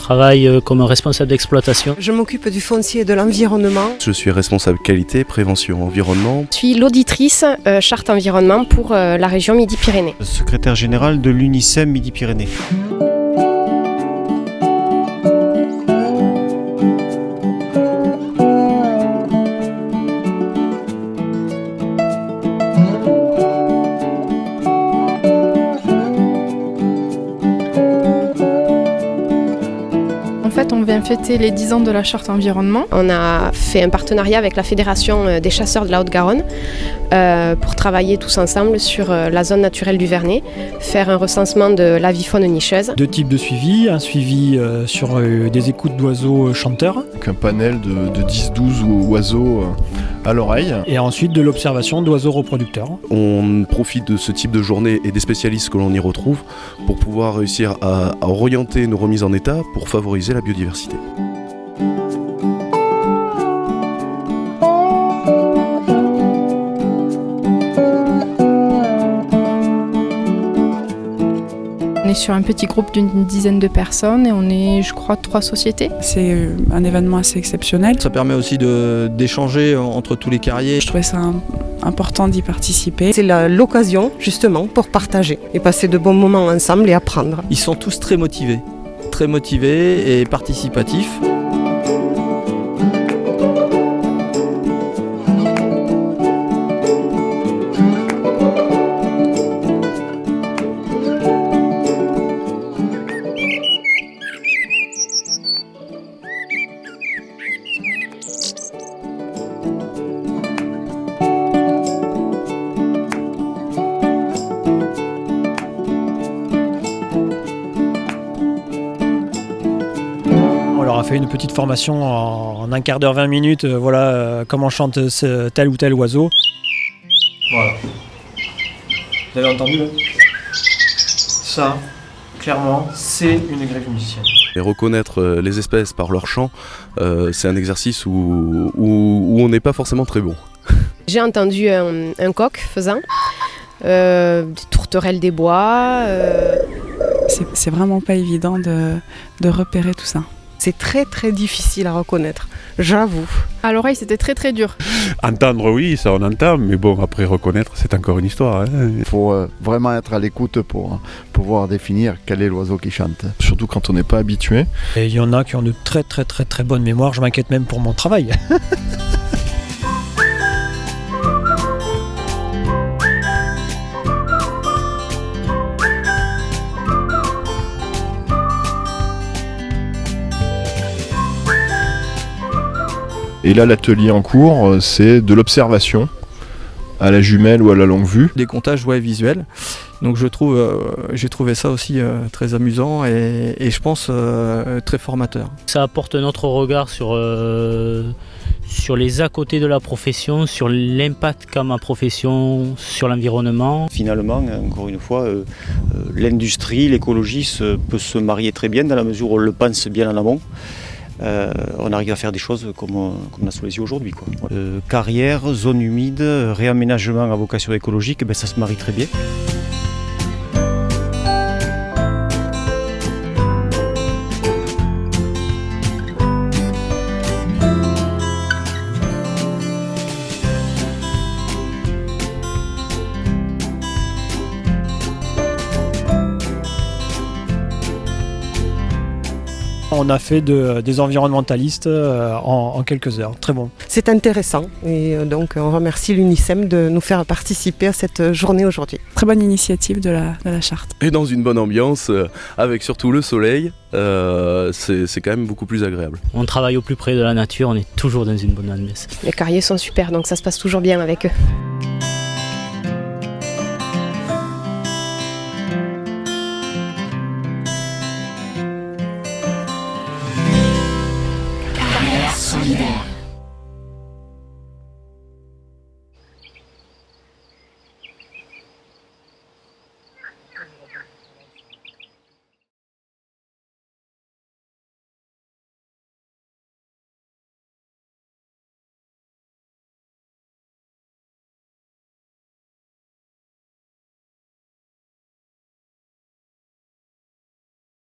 travaille comme responsable d'exploitation. Je m'occupe du foncier et de l'environnement. Je suis responsable qualité, prévention, environnement. Je suis l'auditrice charte environnement pour la région Midi-Pyrénées. Secrétaire général de l'UNICEM Midi-Pyrénées. En fait, on vient fêter les 10 ans de la charte environnement. On a fait un partenariat avec la Fédération des chasseurs de la Haute-Garonne pour travailler tous ensemble sur la zone naturelle du Vernet, faire un recensement de l'avifaune nicheuse. 2 types de suivi, un suivi sur des écoutes d'oiseaux chanteurs. Un panel de 10-12 oiseaux à l'oreille. Et ensuite de l'observation d'oiseaux reproducteurs. On profite de ce type de journée et des spécialistes que l'on y retrouve pour pouvoir réussir à orienter nos remises en état pour favoriser la biodiversité. On est sur un petit groupe d'une dizaine de personnes et on est, je crois, 3 sociétés. C'est un événement assez exceptionnel. Ça permet aussi d'échanger entre tous les carriers. Je trouvais ça important d'y participer. C'est l'occasion justement pour partager et passer de bons moments ensemble et apprendre. Ils sont tous très motivés et participatifs. On leur a fait une petite formation en un quart d'heure, 20 minutes, comment chante tel ou tel oiseau. Voilà. Vous avez entendu là ? Ça, clairement, c'est une griffe musicienne. Et reconnaître les espèces par leur chant, c'est un exercice où on n'est pas forcément très bon. J'ai entendu un coq faisant, des tourterelles des bois. C'est vraiment pas évident de repérer tout ça. C'est très très difficile à reconnaître, j'avoue. À l'oreille, c'était très très dur. Entendre, oui, ça on entend, mais bon, après reconnaître, c'est encore une histoire. Il faut vraiment être à l'écoute pour pouvoir définir quel est l'oiseau qui chante. Surtout quand on n'est pas habitué. Et il y en a qui ont de très très très très bonnes mémoires, je m'inquiète même pour mon travail. Et là, l'atelier en cours, c'est de l'observation à la jumelle ou à la longue vue. Des comptages visuels. Donc j'ai trouvé ça aussi très amusant et je pense très formateur. Ça apporte notre regard sur les à côté de la profession, sur l'impact qu'a ma profession sur l'environnement. Finalement, encore une fois, l'industrie, l'écologie peut se marier très bien dans la mesure où on le pense bien en amont. On arrive à faire des choses comme on a sous les yeux aujourd'hui. Carrière, zone humide, réaménagement à vocation écologique, ça se marie très bien. On a fait des environnementalistes en quelques heures, très bon. C'est intéressant et donc on remercie l'UNICEM de nous faire participer à cette journée aujourd'hui. Très bonne initiative de la charte. Et dans une bonne ambiance, avec surtout le soleil, c'est quand même beaucoup plus agréable. On travaille au plus près de la nature, on est toujours dans une bonne ambiance. Les carriers sont super, donc ça se passe toujours bien avec eux.